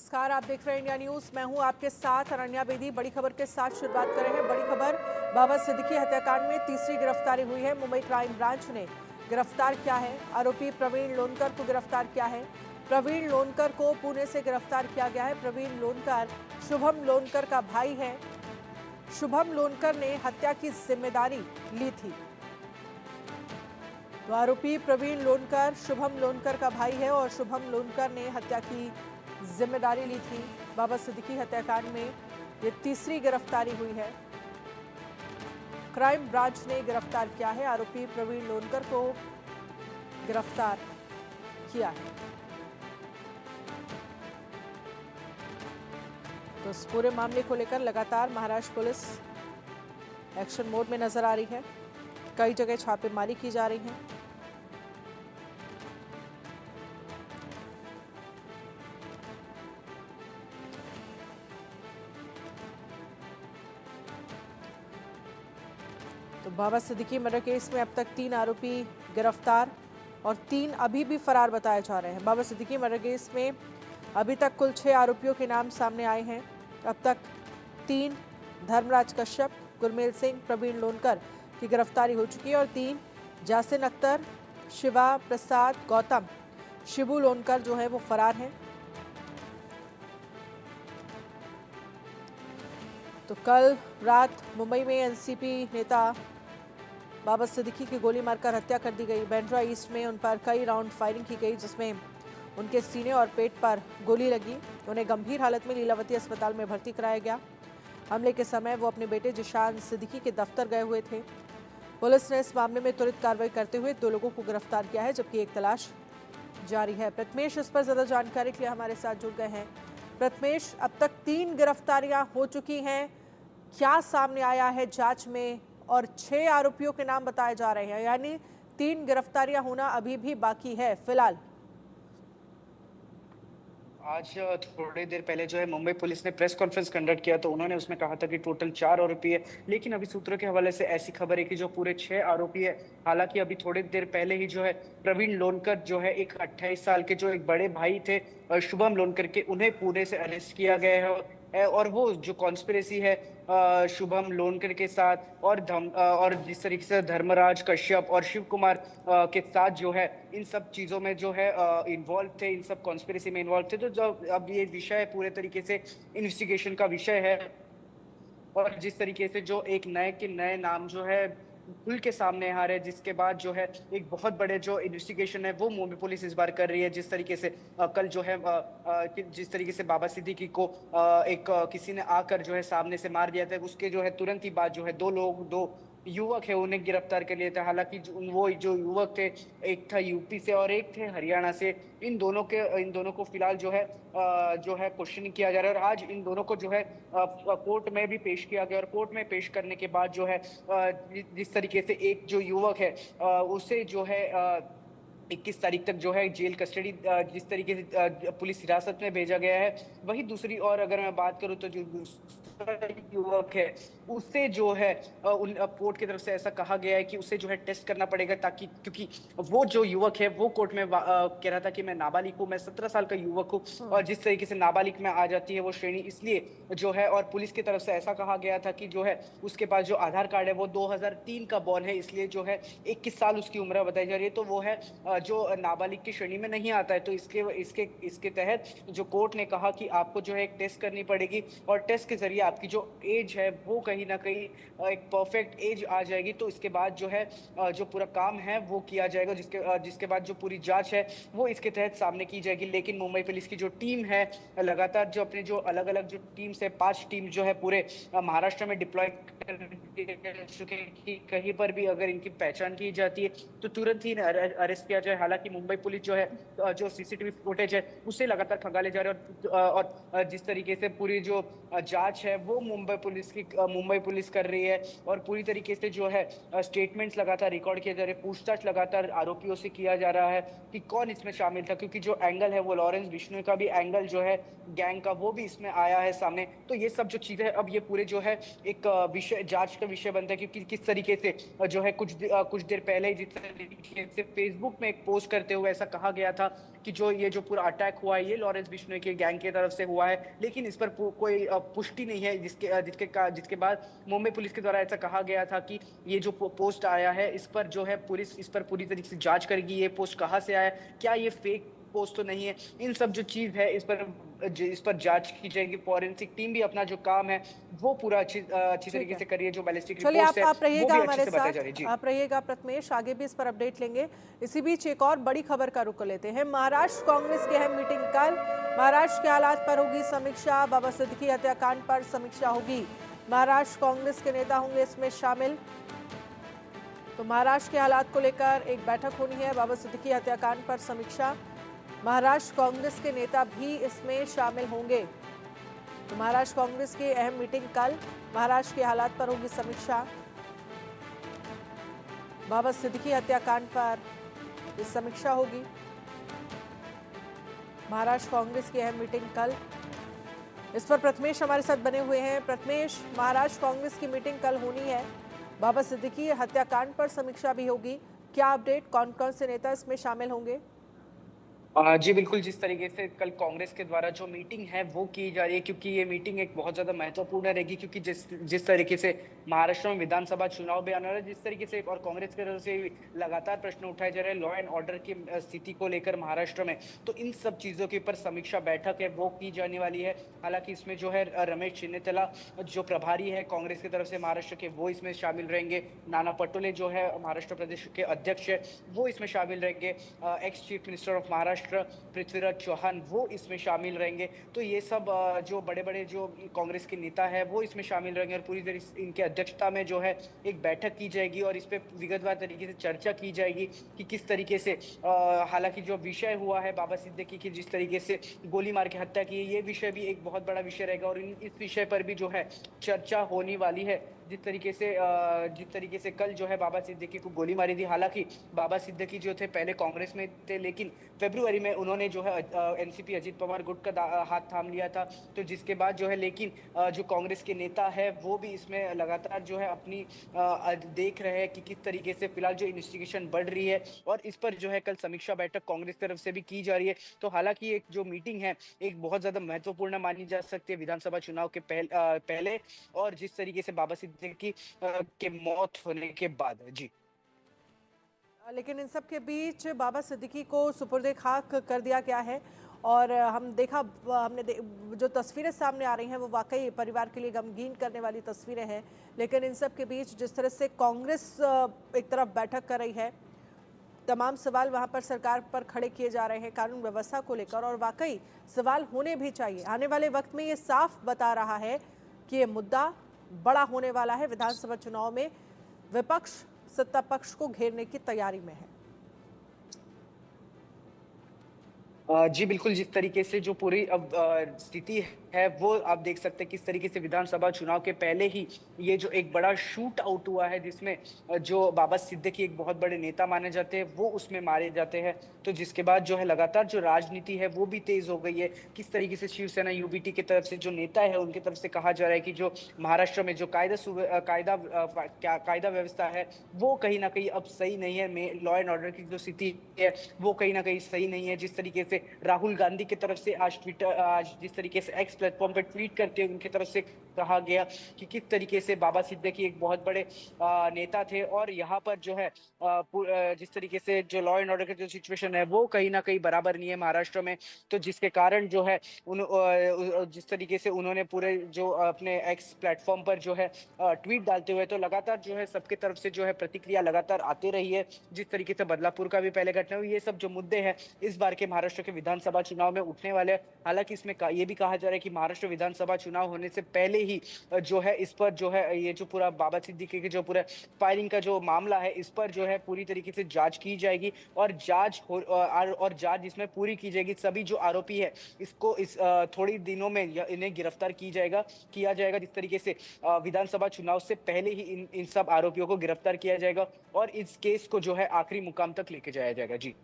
नमस्कार, आप देख रहे हैं इंडिया न्यूज। मैं हूं आपके साथ अनन्या बेदी। बड़ी खबर के साथ शुरुआत कर रहे हैं। बड़ी खबर, बाबा सिद्दीकी हत्याकांड में तीसरी गिरफ्तारी हुई है। मुंबई क्राइम ब्रांच ने गिरफ्तार किया है। आरोपी प्रवीण लोनकर को गिरफ्तार किया है। प्रवीण लोनकर को पुणे से गिरफ्तार किया गया है। प्रवीण लोनकर शुभम लोनकर का भाई है। शुभम लोनकर ने हत्या की जिम्मेदारी ली थी। तो आरोपी प्रवीण लोनकर शुभम लोनकर का भाई है और शुभम लोनकर ने हत्या की जिम्मेदारी ली थी। बाबा सिद्दीकी हत्याकांड में ये तीसरी गिरफ्तारी हुई है। क्राइम ब्रांच ने गिरफ्तार किया है। आरोपी प्रवीण लोनकर को गिरफ्तार किया है। तो इस पूरे मामले को लेकर लगातार महाराष्ट्र पुलिस एक्शन मोड में नजर आ रही है। कई जगह छापेमारी की जा रही है। तो बाबा सिद्दीकी मर्डर केस में अब तक 3 आरोपी गिरफ्तार और 3 अभी भी फरार बताए जा रहे हैं। बाबा सिद्दीकी मर्डर केस में अभी तक कुल 6 आरोपियों के नाम सामने आए हैं। अब तक 3 धर्मराज कश्यप, गुरमेल सिंह, प्रवीण लोनकर की गिरफ्तारी हो चुकी है और 3 जासिन अख्तर, शिवा प्रसाद, गौतम, शिबू लोनकर जो है वो फरार हैं। तो कल रात मुंबई में एनसीपी नेता बाबा सिद्दीकी की गोली मारकर हत्या कर दी गई। बांद्रा ईस्ट में उन पर कई राउंड फायरिंग की गई, जिसमें उनके सीने और पेट पर गोली लगी। उन्हें गंभीर हालत में लीलावती अस्पताल में भर्ती कराया गया। हमले के समय वो अपने बेटे जिशान सिद्दीकी के दफ्तर गए हुए थे। पुलिस ने इस मामले में त्वरित कार्रवाई करते हुए 2 लोगों को गिरफ्तार किया है, जबकि एक तलाश जारी है। प्रथमेश इस पर ज्यादा जानकारी के लिए हमारे साथ जुड़ गए हैं। प्रथमेश, अब तक 3 गिरफ्तारियां हो चुकी हैं, क्या सामने आया है जांच में? और 6 आरोपियों के नाम बताए जा रहे हैं, यानी 3 गिरफ्तारियां होना अभी भी बाकी है फिलहाल। आज थोड़ी देर पहले जो है मुंबई पुलिस ने प्रेस कॉन्फ्रेंस कंडक्ट किया, तो उन्होंने उसमें कहा था कि टोटल 4 आरोपी है। लेकिन अभी सूत्रों के हवाले से ऐसी खबर है कि जो पूरे 6 आरोपी है। हालांकि अभी थोड़ी देर पहले ही जो है प्रवीण लोनकर जो है एक 28 साल के जो एक बड़े भाई थे शुभम लोनकर के, उन्हें पुणे से अरेस्ट किया गया है। और वो जो कॉन्स्पिरेसी है शुभम लोनकर के साथ और जिस तरीके से धर्मराज कश्यप और शिव कुमार के साथ जो है इन सब चीजों में जो है इन्वॉल्व थे, इन सब कॉन्स्पिरेसी में इन्वॉल्व थे। तो जब अब ये विषय पूरे तरीके से इन्वेस्टिगेशन का विषय है और जिस तरीके से जो एक नए के नए नाम जो है खुल के सामने आ रहे हैं, जिसके बाद जो है एक बहुत बड़े जो इन्वेस्टिगेशन है वो मुंबई पुलिस इस बार कर रही है। जिस तरीके से कल जो है जिस तरीके से बाबा सिद्दीकी को किसी ने आकर जो है सामने से मार दिया था, उसके जो है तुरंत ही बाद जो है 2 युवक है उन्हें गिरफ्तार कर लिया था। हालांकि वो जो युवक थे, एक था यूपी से और एक थे हरियाणा से। इन दोनों को फिलहाल जो है क्वेश्चनिंग किया जा रहा है और आज इन दोनों को जो है कोर्ट में भी पेश किया गया और कोर्ट में पेश करने के बाद जो है जिस तरीके से एक जो युवक है उसे जो है 21 तारीख तक जो है जेल कस्टडी जिस तरीके से पुलिस हिरासत में भेजा गया है। वही दूसरी और अगर मैं बात करूं तो जो दूसरा युवक है उससे जो है उन कोर्ट की तरफ से ऐसा कहा गया है कि उसे जो है टेस्ट करना पड़ेगा, ताकि क्योंकि वो जो युवक है वो कोर्ट में कह रहा था कि मैं नाबालिग हूँ, मैं 17 साल का युवक हूँ। और जिस तरीके से नाबालिग में आ जाती है वो श्रेणी, इसलिए जो है और पुलिस की तरफ से ऐसा कहा गया था कि जो है उसके पास जो आधार कार्ड है वो 2003 का बॉर्न है, इसलिए जो है 21 साल उसकी उम्र बताई जा रही है। तो वो है जो नाबालिग की श्रेणी में नहीं आता है। तो इसके तहत जो कोर्ट ने कहा कि आपको जो है एक टेस्ट करनी पड़ेगी और टेस्ट के जरिए आपकी जो एज है वो कहीं ना कहीं एक परफेक्ट एज आ जाएगी। तो इसके बाद जो है जो पूरा काम है वो किया जाएगा, जिसके बाद जो पूरी जांच है वो इसके तहत सामने की जाएगी। लेकिन मुंबई पुलिस की जो टीम है लगातार जो अपने जो अलग अलग जो टीम्स है 5 टीम जो है पूरे महाराष्ट्र में डिप्लॉय कर चुके हैं कि कहीं पर भी अगर इनकी पहचान की जाती है तो तुरंत ही अरेस्ट किया जाए। हालांकि मुंबई पुलिस जो है जो सीसीटीवी फुटेज है उसे लगातार खंगाले जा रहे हैं और जिस तरीके से पूरी जो जांच है वो मुंबई पुलिस कर रही है और पूरी तरीके से जो है स्टेटमेंट्स लगातार रिकॉर्ड किए जा रहे हैं, पूछताछ लगातार आरोपियों से किया जा रहा है कि कौन इसमें शामिल था, क्योंकि जो एंगल है वो लॉरेंस बिश्नोई का भी एंगल जो है गैंग का वो भी इसमें आया है सामने। तो ये सब जो चीजें अब ये पूरे जो है एक विषय जांच का विषय बनता है, क्योंकि किस तरीके से जो है कुछ देर पहले जिस तरीके से फेसबुक में एक पोस्ट करते हुए ऐसा कहा गया था कि ये जो पूरा अटैक हुआ है ये लॉरेंस बिश्नोई के गैंग की तरफ से हुआ है, लेकिन इस पर कोई पुष्टि नहीं है, जिसके बाद मुंबई पुलिस के द्वारा ऐसा कहा गया था कि ये जो पोस्ट आया है इस पर जो है पुलिस इस पर पूरी तरीके से जांच करेगी, ये पोस्ट कहाँ से आया, क्या ये फेक पोस्ट तो नहीं है, इन सब जो चीज है इस पर जांच की जाएगी। फॉरेंसिक टीम भी अपना जो काम है वो पूरा अच्छी ठीक तरीके है, से कर रही है। जो बैलिस्टिक चलिए रिपोर्ट्स है आप वो रहिएगा भी अच्छे हमारे से बताई साथ, जा रही है। जी आप रहिएगा प्रथमेश, आगे भी इस पर अपडेट लेंगे। इसी बीच एक और बड़ी खबर का रुख लेते हैं। महाराष्ट्र कांग्रेस की अहम मीटिंग कल, महाराष्ट्र के हालात पर होगी समीक्षा, बाबा सिद्दीकी हत्याकांड पर समीक्षा होगी, महाराष्ट्र कांग्रेस के नेता होंगे इसमें शामिल। तो महाराष्ट्र के हालात को लेकर एक बैठक होनी है, बाबा सिद्दीकी हत्याकांड पर समीक्षा, महाराष्ट्र कांग्रेस के नेता भी इसमें शामिल होंगे। तो महाराष्ट्र कांग्रेस की अहम मीटिंग कल, महाराष्ट्र के हालात पर होगी समीक्षा, बाबा सिद्दीकी हत्याकांड पर ये समीक्षा होगी। महाराष्ट्र कांग्रेस की अहम मीटिंग कल, इस पर प्रथमेश हमारे साथ बने हुए हैं। प्रथमेश, महाराष्ट्र कांग्रेस की मीटिंग कल होनी है, बाबा सिद्दीकी हत्याकांड पर समीक्षा भी होगी, क्या अपडेट, कौन कौन से नेता इसमें शामिल होंगे? जी बिल्कुल, जिस तरीके से कल कांग्रेस के द्वारा जो मीटिंग है वो की जा रही है, क्योंकि ये मीटिंग एक बहुत ज़्यादा महत्वपूर्ण रहेगी, क्योंकि जिस जिस तरीके से महाराष्ट्र में विधानसभा चुनाव भी आने वाला है, जिस तरीके से और कांग्रेस की तरफ से लगातार प्रश्न उठाए जा रहे हैं लॉ एंड ऑर्डर की स्थिति को लेकर महाराष्ट्र में, तो इन सब चीज़ों के ऊपर समीक्षा बैठक है वो की जाने वाली है। हालांकि इसमें जो है रमेश चन्नीतला जो प्रभारी है कांग्रेस की तरफ से महाराष्ट्र के, वो इसमें शामिल रहेंगे। नाना पटोले जो है महाराष्ट्र प्रदेश के अध्यक्ष है वो इसमें शामिल रहेंगे। Ex chief minister of Maharashtra Prithviraj Chauhan वो इसमें शामिल रहेंगे। तो ये सब जो बड़े बड़े जो कांग्रेस के नेता है वो इसमें शामिल रहेंगे और पूरी तरह से इनके अध्यक्षता में जो है एक बैठक की जाएगी और इस पे विगतवार तरीके से चर्चा की जाएगी कि किस तरीके से हालांकि जो विषय हुआ है बाबा सिद्दीकी की जिस तरीके से गोली मार के हत्या की है, ये विषय भी एक बहुत बड़ा विषय रहेगा और इस विषय पर भी जो है चर्चा होने वाली है। जिस तरीके से कल जो है बाबा सिद्दीकी को गोली मारी थी, हालांकि बाबा सिद्दीकी जो थे पहले कांग्रेस में थे, लेकिन फरवरी में उन्होंने जो है एनसीपी अजीत पवार गुट का हाथ थाम लिया था। तो जिसके बाद जो है लेकिन जो कांग्रेस के नेता है वो भी इसमें लगातार जो है अपनी देख रहे हैं कि किस तरीके से फिलहाल जो इन्वेस्टिगेशन बढ़ रही है और इस पर जो है कल समीक्षा बैठक कांग्रेस तरफ से भी की जा रही है। तो हालांकि एक जो मीटिंग है एक बहुत ज्यादा महत्वपूर्ण मानी जा सकती है विधानसभा चुनाव के पहले और जिस तरीके से बाबा सिद्दीकी के मौत होने के बाद। जी लेकिन इन सब के बीच बाबा सिद्दीकी को सुपुर्द खाक कर दिया गया है और हमने जो तस्वीरें सामने आ रही हैं वो वाकई परिवार के लिए गमगीन करने वाली तस्वीरें हैं। लेकिन इन सब के बीच जिस तरह से कांग्रेस एक तरफ बैठक कर रही है, तमाम सवाल वहां पर सरकार पर खड़े किए जा रहे हैं कानून व्यवस्था को लेकर, और वाकई सवाल होने भी चाहिए। आने वाले वक्त में ये साफ बता रहा है कि ये मुद्दा बड़ा होने वाला है। विधानसभा चुनाव में विपक्ष सत्ता पक्ष को घेरने की तैयारी में है। जी बिल्कुल, जिस तरीके से जो पूरी अब स्थिति है वो आप देख सकते हैं किस तरीके से विधानसभा चुनाव के पहले ही ये जो एक बड़ा शूट आउट हुआ है जिसमें जो बाबा सिद्दीकी एक बहुत बड़े नेता माने जाते हैं वो उसमें मारे जाते हैं। तो जिसके बाद जो है लगातार जो राजनीति है वो भी तेज हो गई है। किस तरीके से शिवसेना यूबीटी की तरफ से जो नेता है उनकी तरफ से कहा जा रहा है कि जो महाराष्ट्र में जो कायदा व्यवस्था है वो कहीं ना कहीं अब सही नहीं है, लॉ एंड ऑर्डर की जो स्थिति है वो कहीं ना कहीं सही नहीं है। जिस तरीके से राहुल गांधी की तरफ से आज जिस तरीके से एक्स प्लेटफॉर्म पर ट्वीट करते हुए उनकी तरफ से कहा गया कि किस तरीके से बाबा सिद्दीकी एक बहुत बड़े नेता थे और यहाँ पर जो है जिस तरीके से जो लॉ एंड ऑर्डर की जो सिचुएशन है वो कहीं ना कहीं बराबर नहीं है महाराष्ट्र में। तो जिसके कारण जो है जिस तरीके से उन्होंने पूरे जो अपने एक्स प्लेटफॉर्म पर जो है ट्वीट डालते हुए तो लगातार जो है सबके तरफ से जो है प्रतिक्रिया लगातार आती रही है। जिस तरीके से बदलापुर का भी पहले घटना हुई, ये सब जो मुद्दे हैं इस बार के महाराष्ट्र के विधानसभा चुनाव में उठने वाले। हालांकि इसमें ये भी कहा जा रहा है कि महाराष्ट्र विधानसभा चुनाव होने से पहले ही जो है इस पर जो है ये जो पूरा बाबा सिद्दीकी के जो पूरा फायरिंग का जो मामला है इस पर जो है पूरी तरीके से जांच की जाएगी और जांच इसमें पूरी की जाएगी। सभी जो आरोपी है इसको थोड़ी दिनों में इन्हें गिरफ्तार किया जाएगा। जिस तरीके से विधानसभा चुनाव से पहले ही इन सब आरोपियों को गिरफ्तार किया जाएगा और इस केस को जो है आखिरी मुकाम तक लेके जाया जाएगा। जी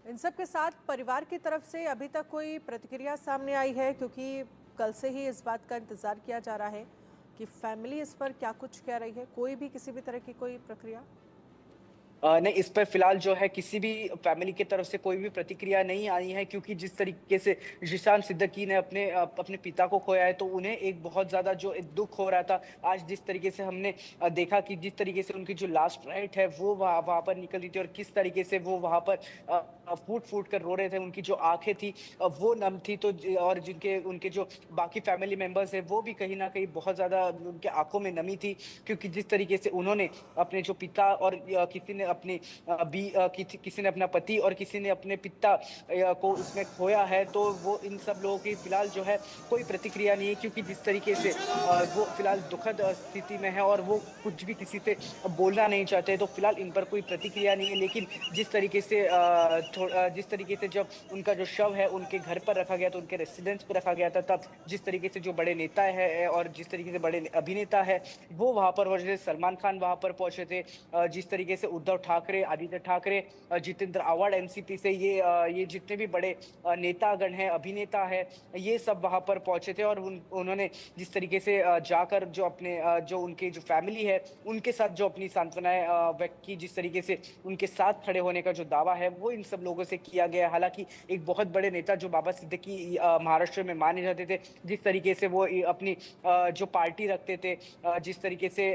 इन सब के साथ परिवार की तरफ से अभी तक कोई प्रतिक्रिया सामने आई है? क्योंकि कल से ही इस बात का इंतजार किया जा रहा है कि फैमिली इस पर क्या कुछ कह रही है। कोई भी किसी भी तरह की कोई प्रक्रिया? नहीं, इस पर फिलहाल जो है किसी भी फैमिली की तरफ से कोई भी प्रतिक्रिया नहीं आई है, क्योंकि जिस तरीके से ज़ीशान सिद्दीकी ने अपने पिता को खोया है, तो उन्हें एक बहुत ज़्यादा जो एक दुःख हो रहा था। आज जिस तरीके से हमने देखा कि जिस तरीके से उनकी जो लास्ट राइट है वो वहाँ वहाँ पर निकल रही थी, और किस तरीके से वो वहाँ पर फूट-फूट कर रो रहे थे। उनकी जो आँखें थी वो नम थी, तो और जिनके उनके जो बाकी फैमिली मेंबर्स हैं वो भी कहीं न कहीं बहुत ज़्यादा उनके आँखों में नमी थी, क्योंकि जिस तरीके से उन्होंने अपने जो पिता और किसी ने अपनी किसी ने अपना पति और किसी ने अपने पिता को उसमें खोया है, तो वो इन सब लोगों की फिलहाल जो है कोई प्रतिक्रिया नहीं है, क्योंकि जिस तरीके से वो फिलहाल दुखद स्थिति में है और वो कुछ भी किसी से बोलना नहीं चाहते, तो फिलहाल इन पर कोई प्रतिक्रिया नहीं है। लेकिन जिस तरीके से जब उनका जो शव है उनके घर पर रखा गया, तो उनके रेसिडेंस पे रखा गया था, तब जिस तरीके से जो बड़े नेता है और जिस तरीके से बड़े अभिनेता है वो वहां पर पहुंचे थे, सलमान खान वहां पर पहुंचे थे, जिस तरीके से उद्धव ठाकरे, आदित्य ठाकरे, जितेंद्र आवाड एनसीपी से, ये जितने भी बड़े नेतागण हैं, अभिनेता है, ये सब वहां पर पहुंचे थे, और उन्होंने जिस तरीके से जाकर जो अपने जो उनके जो फैमिली है उनके साथ जो अपनी सांत्वनाएं व्यक्त की, जिस तरीके से उनके साथ खड़े होने का जो दावा है वो इन सब लोगों से किया गया है। हालांकि एक बहुत बड़े नेता जो बाबा सिद्दीकी महाराष्ट्र में माने जाते थे, जिस तरीके से वो अपनी जो पार्टी रखते थे, जिस तरीके से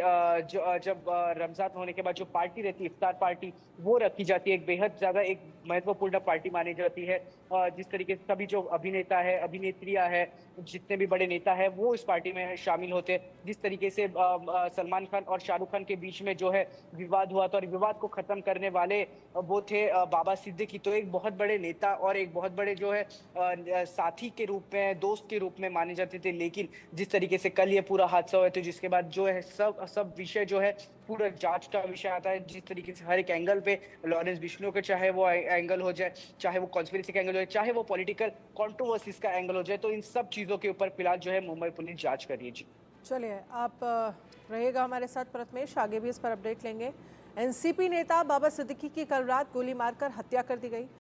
जब रमजान होने के बाद जो पार्टी रहती है, इफ्तार पार्टी, वो रखी जाती है, एक बेहद ज्यादा एक महत्वपूर्ण पार्टी मानी जाती है। जिस तरीके से सभी जो अभिनेता है, अभिनेत्रियां है, जितने भी बड़े नेता है वो इस पार्टी में शामिल होते हैं। जिस तरीके से सलमान खान और शाहरुख खान के बीच में जो है विवाद हुआ था, और विवाद को खत्म करने वाले वो थे बाबा सिद्दीकी। तो एक बहुत बड़े नेता और एक बहुत बड़े जो है साथी के रूप में, दोस्त के रूप में माने जाते थे। लेकिन जिस तरीके से कल ये पूरा हादसा हुआ, तो जिसके बाद जो है सब विषय जो है पूरा जांच का विषय आता है। जिस तरीके से हर एक एंगल पे लॉरेंस बिश्नोई का, चाहे वो एंगल हो जाए, चाहे वो कॉन्स्पिरेसी का एंगल हो जाए, चाहे वो पॉलिटिकल कंट्रोवर्सीज का एंगल हो जाए, तो इन सब चीजों के ऊपर फिलहाल जो है मुंबई पुलिस जांच कर रही है। जी चलिए, आप रहिएगा हमारे साथ प्रथमेश, आगे भी इस पर अपडेट लेंगे। एनसीपी नेता बाबा सिद्दीकी की कल रात गोली मारकर हत्या कर दी गई।